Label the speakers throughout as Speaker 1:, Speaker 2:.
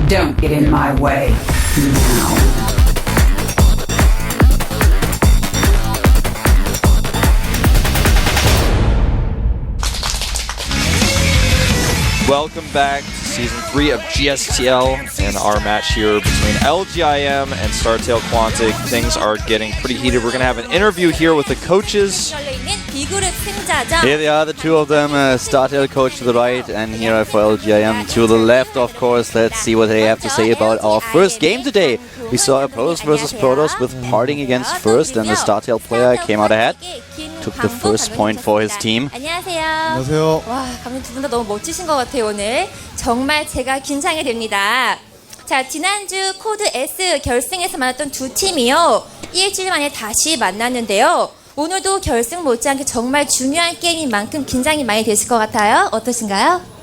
Speaker 1: Don't get in my way now.
Speaker 2: Welcome back to Season 3 of GSTL and our match here between LGIM and StarTale Quantic. Things are getting pretty heated. We're going to have an interview here with the coaches.
Speaker 3: Here they are, the two of them, StarTale coach to the right and here for LGIM to the left, of course. Let's see what they have to say about our first game today. We saw a Protoss versus Protoss with parting against first, and the StarTale player came out ahead. Took the first point for his team.
Speaker 4: 안녕하세요.
Speaker 5: 와, 감독 두 분 다 너무 멋지신 것 같아요, 오늘. 정말 제가 긴장이 됩니다. 자, 지난주 코드 S 결승에서 만났던 두 팀이요. 일주일 만에 다시 만났는데요. 오늘도 결승 못지않게 정말 중요한 게임인 만큼 긴장이 많이 되실 것 같아요. 어떠신가요?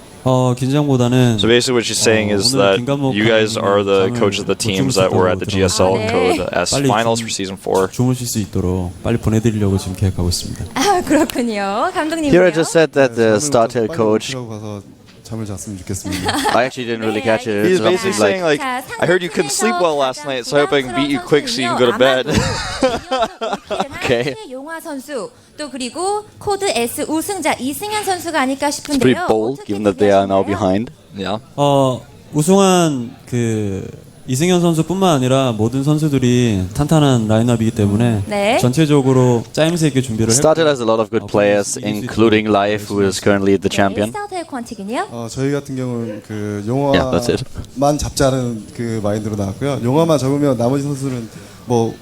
Speaker 4: 긴장보다는
Speaker 2: So basically what she's saying is that you guys are the coach of the teams that were at the GSL Code S finals for Season 4.
Speaker 4: 주무실 수 있도록 빨리 보내드리려고 지금 계획하고 있습니다.
Speaker 5: 아, 그렇군요. 감독님은요?
Speaker 3: Here I just said that the StarTale coach...
Speaker 4: 잠을 잤으면 좋겠습니다.
Speaker 3: I actually didn't really catch it.
Speaker 2: He's basically saying like, I heard you couldn't sleep well last night, so I hope I can beat you quick so you can go to bed.
Speaker 3: Okay.
Speaker 5: 용화 선수 또 그리고 코드 S 우승자 이승현 선수가 아닐까
Speaker 3: It's pretty
Speaker 5: 싶은데요.
Speaker 3: bold, given that they are now behind.
Speaker 2: Yeah.
Speaker 4: 우승한 이승현 선수뿐만 아니라 모든 선수들이 탄탄한 라인업이기 때문에
Speaker 5: 네.
Speaker 4: 전체적으로 짜임새 있게 준비를
Speaker 3: StarTale has a lot of good players, including Life, who is currently the champion.
Speaker 5: StarTale 퀀틱은요?
Speaker 6: 저희 같은 경우는 그
Speaker 3: Yeah, that's it.
Speaker 6: 용화만 잡자는 그 마인드로 나왔고요. 용화만 잡으면 나머지 선수는 뭐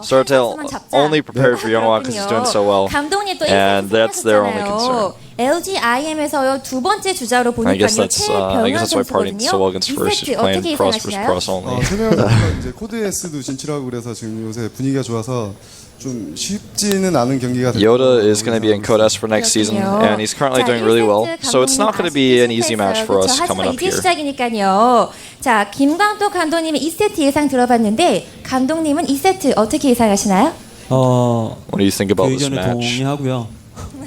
Speaker 2: StarTale only prepared for Youngwa because he's doing so well.
Speaker 5: 감독님 또
Speaker 2: And that's their only concern.
Speaker 5: LGIM에서요 두 번째 주자로
Speaker 2: I guess
Speaker 5: 보니까요
Speaker 2: that's why partying so well against first. She's playing cross versus cross only.
Speaker 6: 세 명을 잡으면 이제 코드 S도 진출하고 그래서 지금 요새 분위기가 좋아서 좀 쉽지는 않은 경기가
Speaker 2: Yoda is going to be in Code S for next season, and he's currently doing really well. So it's not going to be an easy match for us coming up
Speaker 5: 이제
Speaker 2: here.
Speaker 5: 시작이니까요. 자, 김광도 감독님의 2세트 예상 들어봤는데 감독님은 2세트 어떻게 예상하시나요?
Speaker 2: What do you think about
Speaker 4: 그
Speaker 2: this
Speaker 4: 의견에
Speaker 2: match?
Speaker 4: 동의하고요.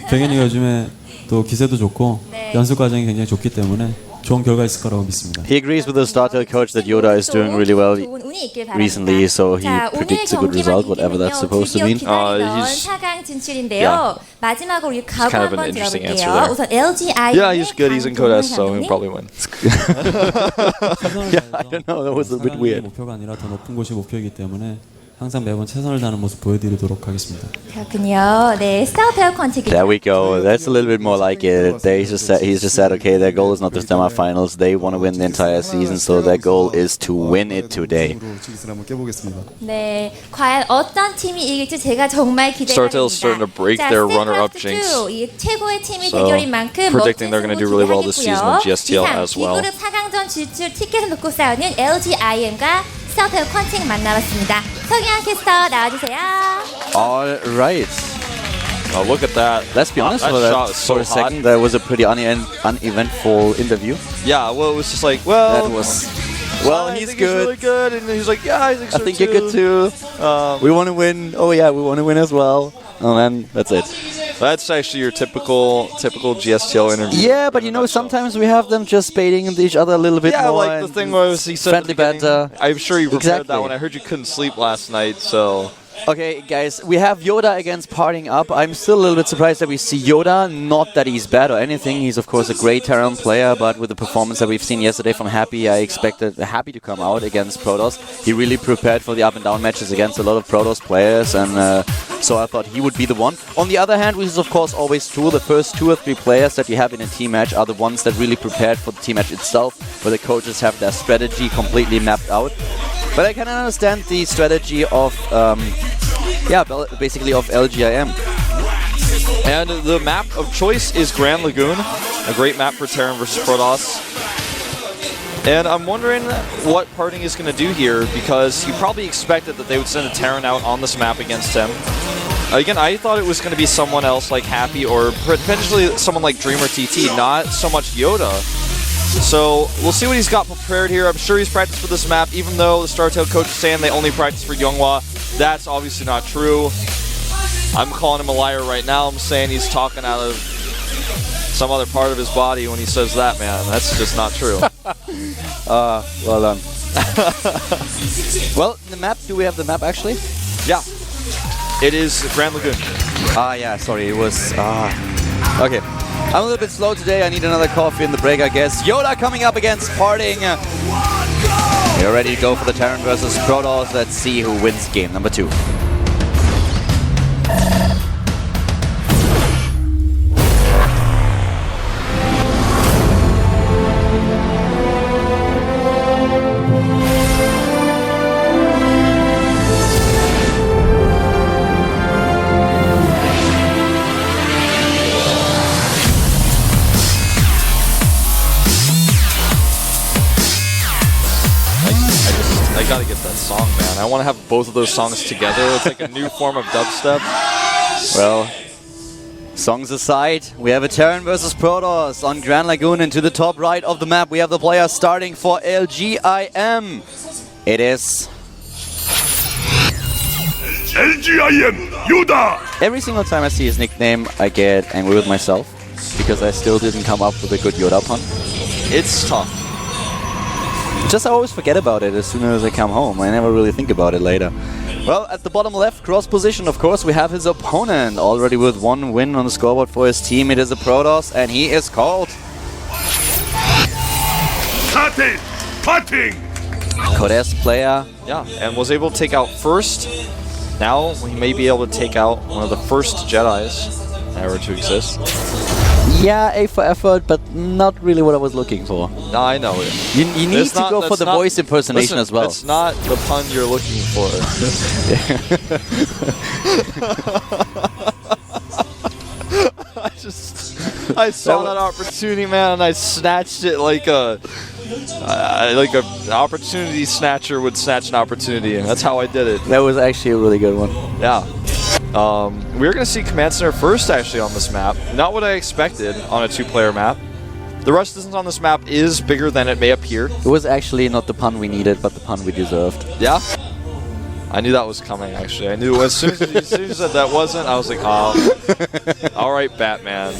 Speaker 4: 병현이가 요즘에 또 기세도 좋고 연습 과정이 굉장히 좋기 때문에 좋은 결과 있을 거라고 믿습니다.
Speaker 3: He agrees with the StarTale coach that Yoda is doing really well recently, so he predicts a good result, whatever that's supposed to mean.
Speaker 2: He's
Speaker 5: 4강 진출인데요. 마지막으로 우리 각오
Speaker 2: kind of an
Speaker 5: 한번
Speaker 2: interesting
Speaker 5: 들어볼게요.
Speaker 2: answer there.
Speaker 5: 우선 LGI
Speaker 2: Yeah, he's good. He's in Code S, so he'll probably win.
Speaker 3: Yeah, I don't know, that was a bit weird.
Speaker 4: 목표가 아니라 더 높은 곳이 목표이기 때문에 항상 매번 최선을 다하는 모습 보여드리도록 하겠습니다.
Speaker 5: 그렇군요. 네, StarTale 퀀틱.
Speaker 3: There we go. That's a little bit more like it. He's just said, okay, their goal is not the semifinals. They want to win the entire season, so their goal is to win it today.
Speaker 6: 한번 깨보겠습니다.
Speaker 5: 네, 과연 어떤 팀이 이길지 제가 정말 기대가 됩니다.
Speaker 2: StarTale's starting to break their runner-up jinx.
Speaker 5: 이 최고의 팀이
Speaker 2: So,
Speaker 5: 대결인 만큼
Speaker 2: predicting they're going to do really well this season in GSTL as well.
Speaker 5: B그룹 4강전 진출 티켓을 놓고 싸우는 LGIM과 StarTale 퀀틱 만나봤습니다. 서기환 캐스터 나와주세요.
Speaker 3: All right.
Speaker 2: Oh, look at that.
Speaker 3: Let's be honest
Speaker 2: That
Speaker 3: for
Speaker 2: shot was so
Speaker 3: for a
Speaker 2: hot.
Speaker 3: second. That was a pretty uneventful interview.
Speaker 2: Yeah, well, it was just like, well,
Speaker 3: That was... Well,
Speaker 2: I
Speaker 3: he's
Speaker 2: think
Speaker 3: good.
Speaker 2: He's really good, and he's like, yeah, I think so
Speaker 3: I think you're good too. We want to win. Oh yeah, we want to win as well. And then that's it.
Speaker 2: That's actually your typical GSTL interview.
Speaker 3: Yeah, but you know, sometimes we have them just baiting each other a little bit
Speaker 2: Yeah,
Speaker 3: more.
Speaker 2: like the thing was he said
Speaker 3: friendly
Speaker 2: at the beginning,
Speaker 3: banter.
Speaker 2: I'm sure you prepared that
Speaker 3: Exactly.
Speaker 2: one. I heard you couldn't sleep last night, so...
Speaker 3: Okay, guys, we have Yoda against Parting Up. I'm still a little bit surprised that we see Yoda. Not that he's bad or anything. He's, of course, a great Terran player, but with the performance that we've seen yesterday from Happy, I expected Happy to come out against Protoss. He really prepared for the up-and-down matches against a lot of Protoss players, and so I thought he would be the one. On the other hand, which is, of course, always true, the first 2 or 3 players that you have in a team match are the ones that really prepared for the team match itself, where the coaches have their strategy completely mapped out. But I can understand the strategy of... basically of LGIM.
Speaker 2: And the map of choice is Grand Lagoon, a great map for Terran versus Protoss. And I'm wondering what Parting is going to do here, because he probably expected that they would send a Terran out on this map against him. Again, I thought it was going to be someone else like Happy or potentially someone like Dreamer TT, not so much Yoda. So we'll see what he's got prepared here. I'm sure he's practiced for this map, even though the StarTale coach is saying they only practice for Younghwa. That's obviously not true. I'm calling him a liar right now. I'm saying he's talking out of some other part of his body when he says that, man. That's just not true.
Speaker 3: Well done. Well, the map, do we have the map actually?
Speaker 2: Yeah. It is Grand Lagoon.
Speaker 3: Yeah, sorry, it was... Okay. I'm a little bit slow today, I need another coffee in the break, I guess. Yoda coming up against Parting. You're ready to go for the Terran versus Protoss. Let's see who wins game number 2.
Speaker 2: I gotta get that song, man. I want to have both of those songs together. It's like a new form of dubstep.
Speaker 3: Well, songs aside, we have a Terran versus Protoss on Grand Lagoon, and to the top right of the map we have the player starting for LGIM. It is...
Speaker 7: LGIM Yoda!
Speaker 3: Every single time I see his nickname, I get angry with myself, because I still didn't come up with a good Yoda pun.
Speaker 2: It's tough.
Speaker 3: Just I always forget about it as soon as I come home. I never really think about it later. Well, at the bottom left, cross position, of course, we have his opponent. Already with 1 win on the scoreboard for his team. It is a Protoss, and he is called...
Speaker 7: StarTale Parting!
Speaker 3: Codes player.
Speaker 2: Yeah, and was able to take out first. Now we may be able to take out one of the first Jedis ever to exist.
Speaker 3: Yeah, A for effort, but not really what I was looking for.
Speaker 2: No, I know it.
Speaker 3: You need to go for the voice impersonation as well.
Speaker 2: It's not the pun you're looking for. I saw that opportunity, man, and I snatched it like an opportunity snatcher would snatch an opportunity, and that's how I did it.
Speaker 3: That was actually a really good one.
Speaker 2: Yeah. We're going to see Command Center first, actually, on this map. Not what I expected on a 2-player map. The rush distance on this map is bigger than it may appear.
Speaker 3: It was actually not the pun we needed, but the pun we deserved.
Speaker 2: Yeah? I knew that was coming, actually. I knew as soon as you said that wasn't, I was like, oh. All right, Batman.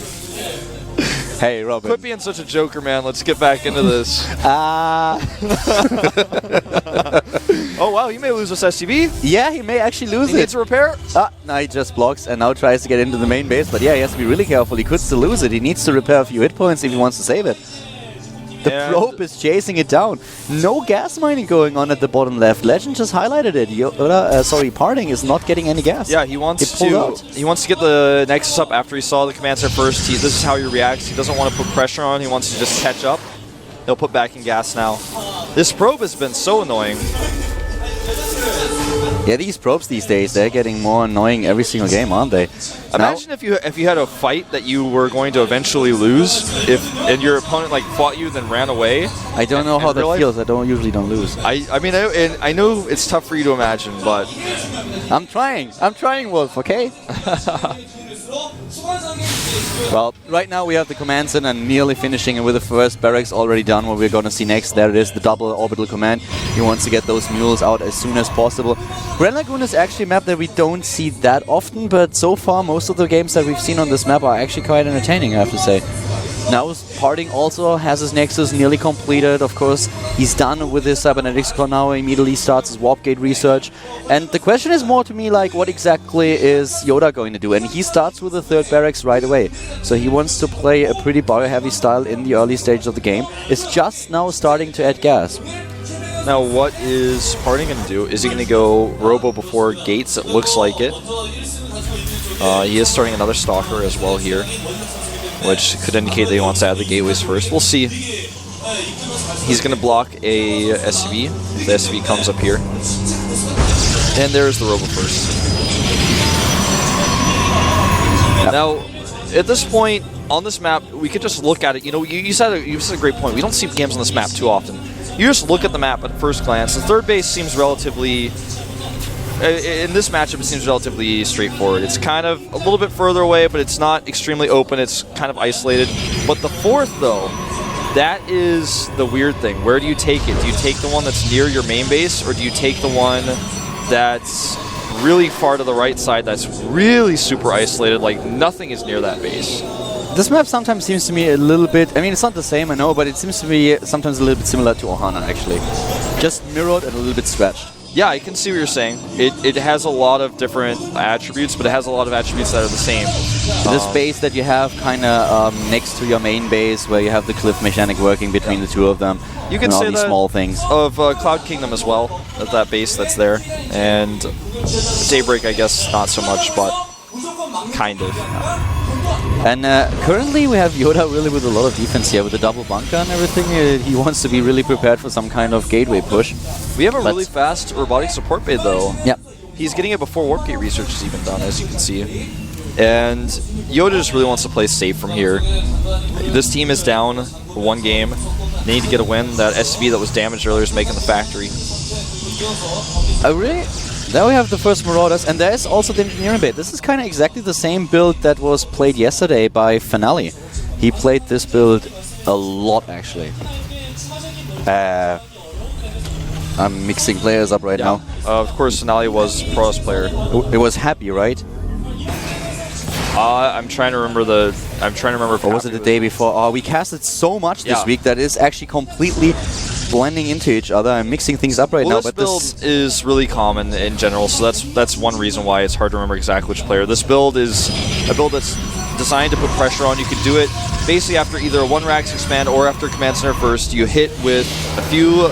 Speaker 3: Hey, Robin.
Speaker 2: Quit being such a joker, man. Let's get back into this. Oh, wow, you may lose this SCV.
Speaker 3: Yeah, he may actually lose
Speaker 2: He
Speaker 3: it.
Speaker 2: needs a repair.
Speaker 3: Now he just blocks and now tries to get into the main base. But yeah, he has to be really careful. He could still lose it. He needs to repair a few hit points if he wants to save it. The probe is chasing it down. No gas mining going on at the bottom left. Legend just highlighted it. Parting is not getting any gas.
Speaker 2: Yeah, he wants to get the Nexus up after he saw the Command Center first. This is how he reacts. He doesn't want to put pressure on. He wants to just catch up. He'll put back in gas now. This probe has been so annoying.
Speaker 3: Yeah, these probes these days, they're getting more annoying every single game, aren't they?
Speaker 2: Imagine if you had a fight that you were going to eventually lose, and your opponent like fought you then ran away.
Speaker 3: I don't know how that feels. I usually don't lose.
Speaker 2: I mean, I know it's tough for you to imagine, but
Speaker 3: I'm trying, Wolf. Okay. Well, right now we have the Command Center nearly finishing, and with the first barracks already done, what we're going to see next, there it is, the double orbital command. He wants to get those mules out as soon as possible. Grand Lagoon is actually a map that we don't see that often, but so far most of the games that we've seen on this map are actually quite entertaining, I have to say. Now Parting also has his Nexus nearly completed. Of course, he's done with his cybernetics core now, immediately starts his warp gate research. And the question is more to me like, what exactly is Yoda going to do? And he starts with the 3rd barracks right away. So he wants to play a pretty bio-heavy style in the early stage of the game. It's just now starting to add gas.
Speaker 2: Now what is Parting going to do? Is he going to go Robo before gates? It looks like it. He is starting another Stalker as well here, which could indicate that he wants to add the gateways first. We'll see. He's going to block a SCV. The SCV comes up here. And there's the Robo first. Yep. Now, at this point, on this map, we could just look at it. You know, you said a great point. We don't see games on this map too often. You just look at the map at first glance. The 3rd base seems relatively... In this matchup, it seems relatively straightforward. It's kind of a little bit further away, but it's not extremely open. It's kind of isolated. But the 4th, though, that is the weird thing. Where do you take it? Do you take the one that's near your main base, or do you take the one that's really far to the right side that's really super isolated, like nothing is near that base?
Speaker 3: This map sometimes seems to me a little bit, I mean, it's not the same, I know, but it seems to be sometimes a little bit similar to Ohana, actually. Just mirrored and a little bit stretched.
Speaker 2: Yeah, I can see what you're saying. It has a lot of different attributes, but it has a lot of attributes that are the same.
Speaker 3: This base that you have kind of next to your main base, where you have the cliff mechanic working between the two of them.
Speaker 2: You can
Speaker 3: and all
Speaker 2: say
Speaker 3: these
Speaker 2: that
Speaker 3: small things.
Speaker 2: of Cloud Kingdom as well, at that base that's there. And Daybreak, I guess, not so much, but kind of.
Speaker 3: And currently we have Yoda really with a lot of defense here, with the double bunker and everything. He wants to be really prepared for some kind of gateway push.
Speaker 2: We have a really fast robotic support bait, though.
Speaker 3: Yeah.
Speaker 2: He's getting it before Warp Gate research is even done, as you can see. And Yoda just really wants to play safe from here. This team is down one game. They need to get a win. That SCV that was damaged earlier is making the factory.
Speaker 3: Oh, really? There we have the first Marauders, and there is also the Engineering Bait. This is kind of exactly the same build that was played yesterday by Finale. He played this build a lot, actually. I'm mixing players up right now.
Speaker 2: Of course, Finale was Protoss player.
Speaker 3: It was Happy, right?
Speaker 2: I'm trying to remember
Speaker 3: Or was it the day before? Oh, we casted so much this week that is actually completely blending into each other. I'm mixing things up right now.
Speaker 2: This build is really common in general, so that's one reason why it's hard to remember exactly which player. This build is a build that's designed to put pressure on. You can do it basically after either a 1-Rax expand or after Command Center first. You hit with a few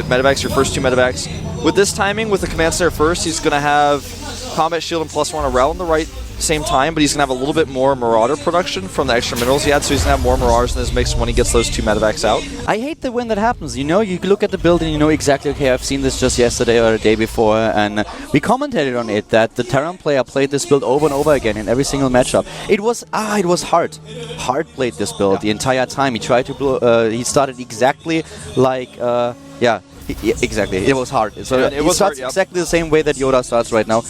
Speaker 2: medevacs, your first 2 medevacs. With this timing, with the Command Center first, he's going to have Combat Shield and +1 around the right same time, but he's going to have a little bit more Marauder production from the extra minerals he had, so he's going to have more Marauders in his mix when he gets those 2 medevacs out.
Speaker 3: I hate the when that happens. You know, you look at the build and you know exactly, okay, I've seen this just yesterday or the day before, and we commented on it that the Terran player played this build over and over again in every single matchup. It was hard. Hard played this build the entire time. He tried to he started exactly like, exactly. It was hard. So it starts exactly the same way that Yoda starts right now.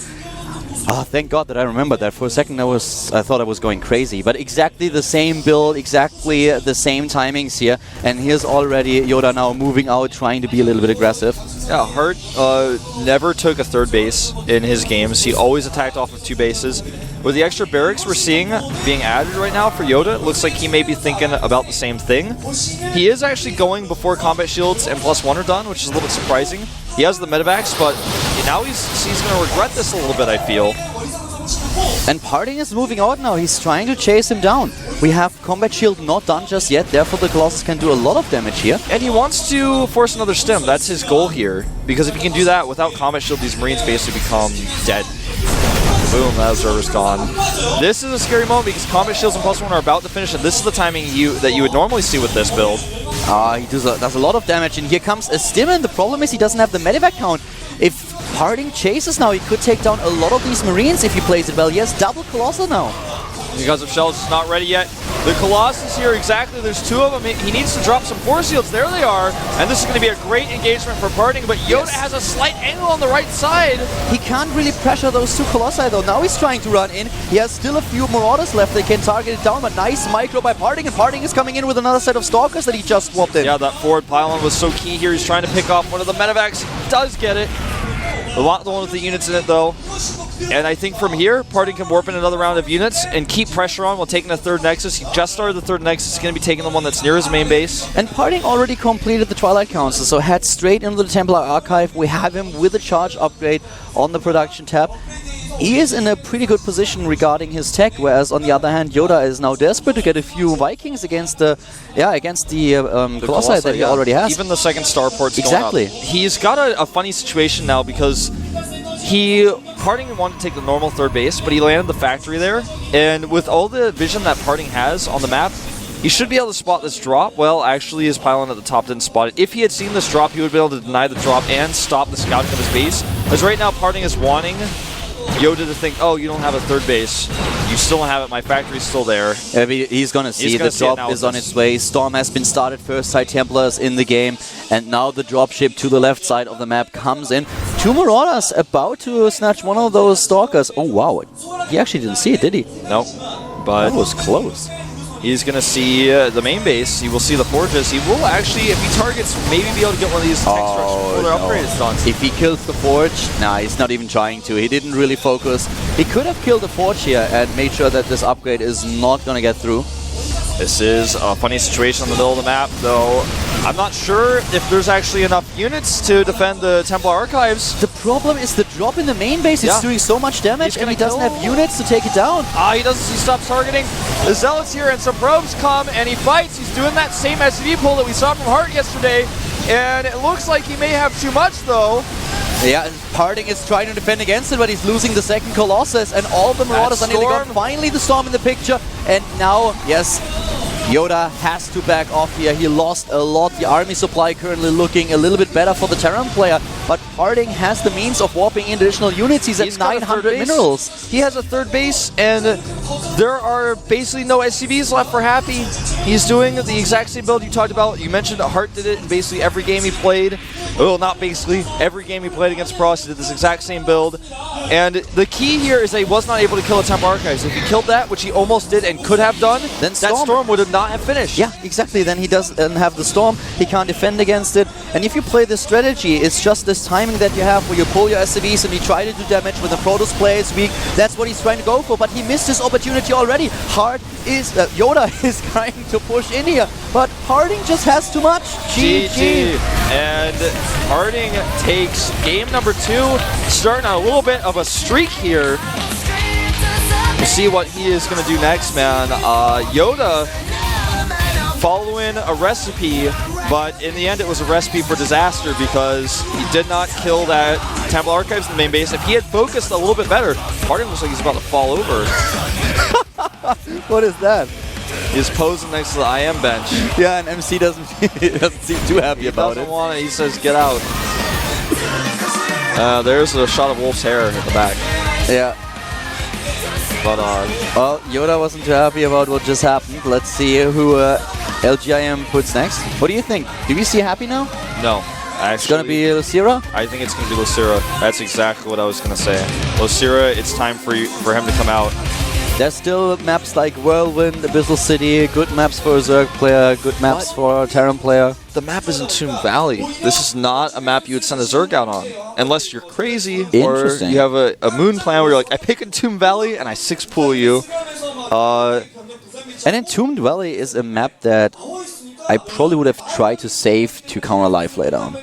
Speaker 3: Oh, thank God that I remembered that. For a second, I thought I was going crazy. But exactly the same build, exactly the same timings here. And here's already Yoda now moving out, trying to be a little bit aggressive.
Speaker 2: Yeah, Hart never took a 3rd base in his games. He always attacked off of 2 bases. With the extra barracks we're seeing being added right now for Yoda, it looks like he may be thinking about the same thing. He is actually going before combat shields and +1 are done, which is a little bit surprising. He has the medevacs, but now he's going to regret this a little bit, I feel.
Speaker 3: And Parting is moving out now. He's trying to chase him down. We have Combat Shield not done just yet, therefore the Colossus can do a lot of damage here.
Speaker 2: And he wants to force another stim. That's his goal here. Because if he can do that without Combat Shield, these Marines basically become dead. Boom, that observer's gone. This is a scary moment because Combat Shields and +1 are about to finish, and this is the timing that you would normally see with this build.
Speaker 3: He does a lot of damage, and here comes a stim, and the problem is he doesn't have the medevac count. If Parting chases now, he could take down a lot of these Marines if he plays it well. He has double Colossal now.
Speaker 2: Because of Shells, it's not ready yet. The Colossus here, exactly, there's 2 of them. He needs to drop some Force Shields. There they are. And this is going to be a great engagement for Parting, but Yoda has a slight angle on the right side.
Speaker 3: He can't really pressure those 2 Colossi though. Now he's trying to run in. He has still a few Marauders left. They can target it down, but nice micro by Parting, and Parting is coming in with another set of Stalkers that he just swapped in.
Speaker 2: Yeah, that forward pylon was so key here. He's trying to pick off one of the medevacs. He does get it. The one with the units in it, though. And I think from here, Parting can warp in another round of units and keep pressure on while taking a 3rd Nexus. He just started the 3rd Nexus. He's going to be taking the one that's near his main base.
Speaker 3: And Parting already completed the Twilight Council, so head straight into the Templar Archive. We have him with a charge upgrade on the production tab. He is in a pretty good position regarding his tech, whereas on the other hand, Yoda is now desperate to get a few Vikings against the Colossi that he already has.
Speaker 2: Even the 2nd starport's
Speaker 3: exactly.
Speaker 2: going up. He's got a funny situation now because Parting wanted to take the normal 3rd base, but he landed the factory there, and with all the vision that Parting has on the map, he should be able to spot this drop. Well, actually, his pylon at the top didn't spot it. If he had seen this drop, he would be able to deny the drop and stop the scouting of his base. As right now, Parting is wanting Yoda to think, oh, you don't have a 3rd base. You still don't have it. My factory's still there.
Speaker 3: He's going to see the drop is on its way. Storm has been started first side Templars in the game. And now the dropship to the left side of the map comes in. 2 Marauders about to snatch one of those Stalkers. Oh, wow. He actually didn't see it, did he?
Speaker 2: Nope. But
Speaker 3: that was close.
Speaker 2: He's going to see the main base. He will see the forges. He will actually, if he targets, maybe be able to get one of these tech structures before their upgrade is done.
Speaker 3: If he kills the forge, nah, he's not even trying to. He didn't really focus. He could have killed the forge here and made sure that this upgrade is not going to get through.
Speaker 2: This is a funny situation in the middle of the map, though. I'm not sure if there's actually enough units to defend the Templar Archives.
Speaker 3: The problem is the drop in the main base. It's doing so much damage, and he doesn't have units to take it down.
Speaker 2: He doesn't. He stops targeting the Zealots here, and some probes come, and he fights. He's doing that same SCV pull that we saw from Hart yesterday, and it looks like he may have too much, though.
Speaker 3: Yeah, Parting is trying to defend against it, but he's losing the second Colossus, and all the Marauders are nearly gone. Finally, the Storm in the picture, and now, yes, Yoda has to back off here. He lost a lot. The army supply currently looking a little bit better for the Terran player, but Harding has the means of warping in additional units. He's at 900 minerals.
Speaker 2: He has a third base, and there are basically no SCVs left for Happy. He's doing the exact same build you talked about. You mentioned Hart did it in basically every game he played. Well, not basically. Every game he played against Prost, he did this exact same build. And the key here is that he was not able to kill a Temple Archives. If he killed that, which he almost did and could have done, then that Storm would have not have finished.
Speaker 3: Yeah, exactly. Then he doesn't have the Storm. He can't defend against it. And if you play this strategy, it's just this timing that you have where you pull your SCVs and you try to do damage when the Protoss player is weak. That's what he's trying to go for, but he missed his opportunity already. Yoda is trying to push in here, but Harding just has too much. GG.
Speaker 2: And Harding takes game number 2, starting on a little bit of a streak here. We'll see what he is going to do next, man. Yoda following a recipe, but in the end it was a recipe for disaster because he did not kill that Temple Archives in the main base. If he had focused a little bit better, Harding looks like he's about to fall over.
Speaker 3: What is that?
Speaker 2: He's posing next to the IM bench.
Speaker 3: Yeah, and MC doesn't seem too happy about it.
Speaker 2: He doesn't want it. He says, get out. There's a shot of Wolf's hair at the back.
Speaker 3: Yeah.
Speaker 2: But,
Speaker 3: well, Yoda wasn't too happy about what just happened. Let's see who LGIM puts next. What do you think? Do we see Happy now?
Speaker 2: No. Actually,
Speaker 3: it's going to be Lucira?
Speaker 2: I think it's going to be Lucira. That's exactly what I was going to say. Lucira, it's time for him to come out.
Speaker 3: There's still maps like Whirlwind, Abyssal City, good maps for a Zerg player, good maps for a Terran player.
Speaker 2: The map is in Tomb Valley. This is not a map you would send a Zerg out on. Unless you're crazy or you have a moon plan where you're like, I pick in Tomb Valley and I 6-pool you.
Speaker 3: And Entombed Valley is a map that I probably would have tried to save to counter life later on.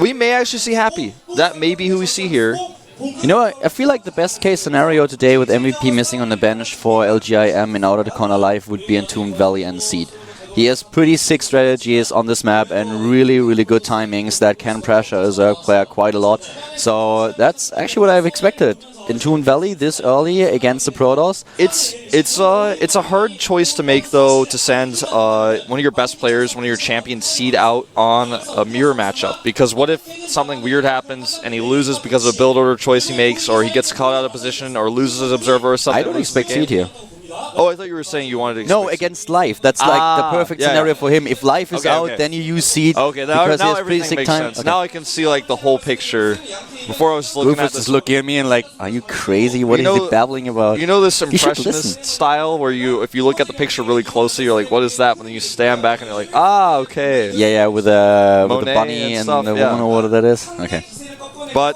Speaker 2: We may actually see Happy. That may be who we see here.
Speaker 3: You know, I feel like the best case scenario today with MVP missing on the bench for LGIM in order to counter life would be Entombed Valley and Seed. He has pretty sick strategies on this map and really, really good timings that can pressure a Zerg player quite a lot. So that's actually what I've expected. Entombed Valley this early against the Protoss.
Speaker 2: It's a hard choice to make, though, to send one of your best players, one of your champion Seed out on a mirror matchup. Because what if something weird happens and he loses because of a build order choice he makes, or he gets caught out of position, or loses his observer or something?
Speaker 3: I don't expect Seed here.
Speaker 2: Oh, I thought you were saying you wanted to...
Speaker 3: No, against Life. That's like the perfect scenario for him. If Life is out, then you use Seed.
Speaker 2: Okay, now everything makes sense. Okay. Now I can see like the whole picture. Before I was looking
Speaker 3: Rufus
Speaker 2: at this...
Speaker 3: is looking at me and like, are you crazy? What is he babbling about?
Speaker 2: You know this impressionist style where if you look at the picture really closely, you're like, what is that? But then you stand back and you're like, ah, okay.
Speaker 3: Yeah, with the bunny and the woman or what that is. Okay.
Speaker 2: But,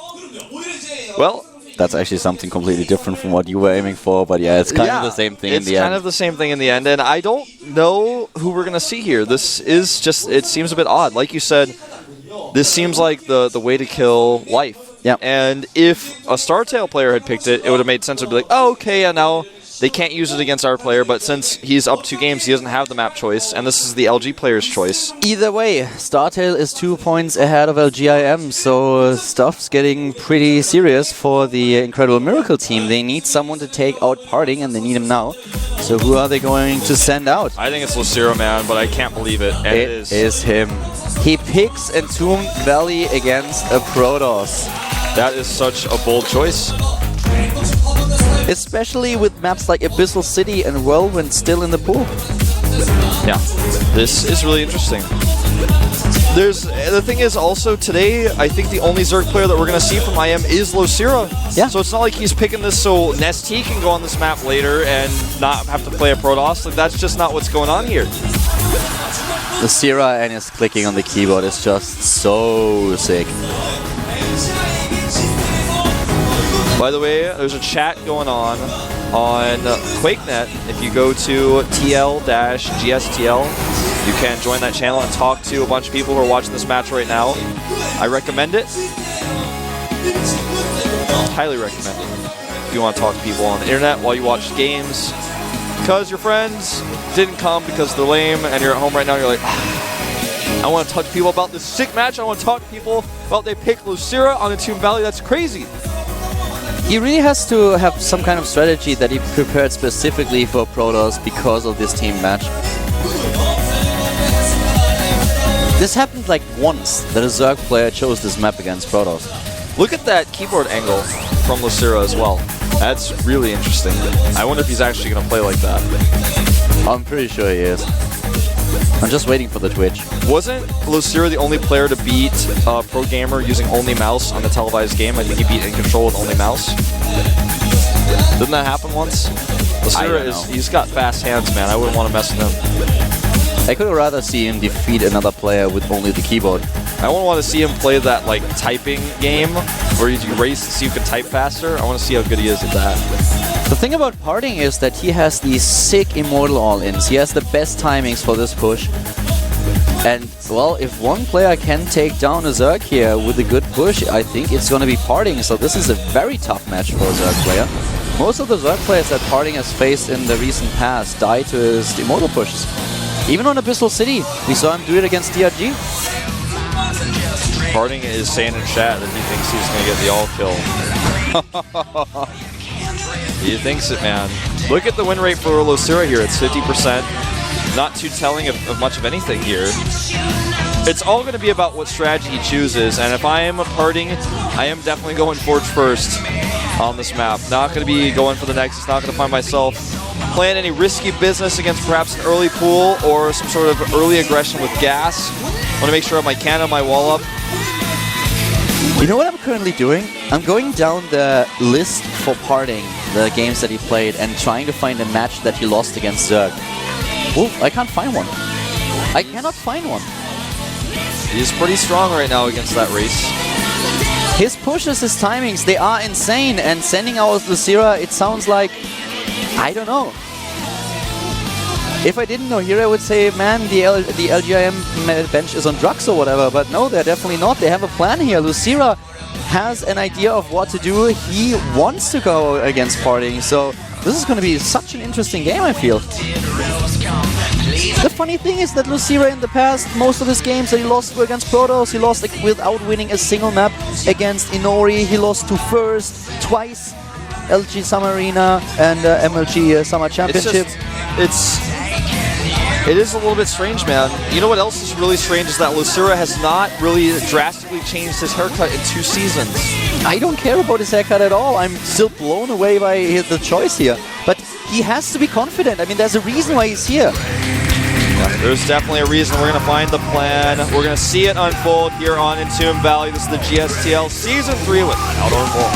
Speaker 2: well...
Speaker 3: That's actually something completely different from what you were aiming for, but yeah, it's kind of the same thing in the end.
Speaker 2: It's kind of the same thing in the end, and I don't know who we're going to see here. This is just, it seems a bit odd. Like you said, this seems like the way to kill Life.
Speaker 3: Yeah.
Speaker 2: And if a StarTale player had picked it, it would have made sense to be like, oh, okay, yeah, now they can't use it against our player, but since he's up 2 games, he doesn't have the map choice, and this is the LG player's choice.
Speaker 3: Either way, StarTale is 2 points ahead of LGIM, so stuff's getting pretty serious for the Incredible Miracle team. They need someone to take out Parting, and they need him now. So who are they going to send out?
Speaker 2: I think it's Lucira, man, but I can't believe it. And it
Speaker 3: is him. He picks Entombed Valley against a Protoss.
Speaker 2: That is such a bold choice.
Speaker 3: Especially with maps like Abyssal City and Whirlwind still in the pool.
Speaker 2: Yeah, this is really interesting. The thing is also today, I think the only Zerg player that we're going to see from IM is Lucira.
Speaker 3: Yeah.
Speaker 2: So it's not like he's picking this so Nesty can go on this map later and not have to play a Protoss. Like, that's just not what's going on here.
Speaker 3: Lucira and his clicking on the keyboard is just so sick.
Speaker 2: By the way, there's a chat going on QuakeNet. If you go to TL-GSTL, you can join that channel and talk to a bunch of people who are watching this match right now. I recommend it. Highly recommend it. If you want to talk to people on the internet while you watch games. Because your friends didn't come because they're lame and you're at home right now and you're like, I want to talk to people about this sick match. I want to talk to people about they picked Lucira on the Tomb Valley. That's crazy.
Speaker 3: He really has to have some kind of strategy that he prepared specifically for Protoss because of this team match. This happened like once that a Zerg player chose this map against Protoss.
Speaker 2: Look at that keyboard angle from Lucira as well. That's really interesting. I wonder if he's actually going to play like that.
Speaker 3: I'm pretty sure he is. I'm just waiting for the Twitch.
Speaker 2: Wasn't Lucira the only player to beat Pro Gamer using only mouse on the televised game? I think he beat In Control with only mouse. Didn't that happen once? Lucira he's got fast hands, man. I wouldn't want to mess with him.
Speaker 3: I could rather see him defeat another player with only the keyboard.
Speaker 2: I wouldn't want to see him play that like typing game where you race to see who can type faster. I want to see how good he is at that.
Speaker 3: The thing about Parting is that he has these sick Immortal all-ins. He has the best timings for this push. And, well, if one player can take down a Zerg here with a good push, I think it's going to be Parting. So this is a very tough match for a Zerg player. Most of the Zerg players that Parting has faced in the recent past die to his Immortal pushes. Even on Abyssal City, we saw him do it against DRG.
Speaker 2: Parting is saying in chat that he thinks he's going to get the all-kill. He thinks it, man. Look at the win rate for Lucira here. It's 50%. Not too telling of much of anything here. It's all going to be about what strategy he chooses, and if I am a Parting, I am definitely going Forge first on this map. Not going to be going for the Nexus, not going to find myself playing any risky business against perhaps an early pool or some sort of early aggression with gas. Want to make sure I have my cannon on my wall up.
Speaker 3: You know what I'm currently doing? I'm going down the list for Parting, the games that he played, and trying to find a match that he lost against Zerg. Oh, I can't find one. I cannot find one.
Speaker 2: He's pretty strong right now against that race.
Speaker 3: His pushes, his timings, they are insane, and sending out Lucira, it sounds like, I don't know. If I didn't know here, I would say, man, the LGIM bench is on drugs or whatever, but no, they're definitely not. They have a plan here. Lucira has an idea of what to do. He wants to go against Parting, so this is going to be such an interesting game, I feel. The funny thing is that Lucira in the past, most of his games that he lost were against Protoss. He lost without winning a single map against Inori. He lost to First twice, LG Summer Arena and MLG Summer Championship.
Speaker 2: It is a little bit strange, man. You know what else is really strange is that Lucira has not really drastically changed his haircut in 2 seasons.
Speaker 3: I don't care about his haircut at all. I'm still blown away by the choice here. But he has to be confident. I mean, there's a reason why he's here.
Speaker 2: Yeah, there's definitely a reason. We're going to find the plan. We're going to see it unfold here on Tomb Valley. This is the GSTL Season 3 with Outdoor Ball.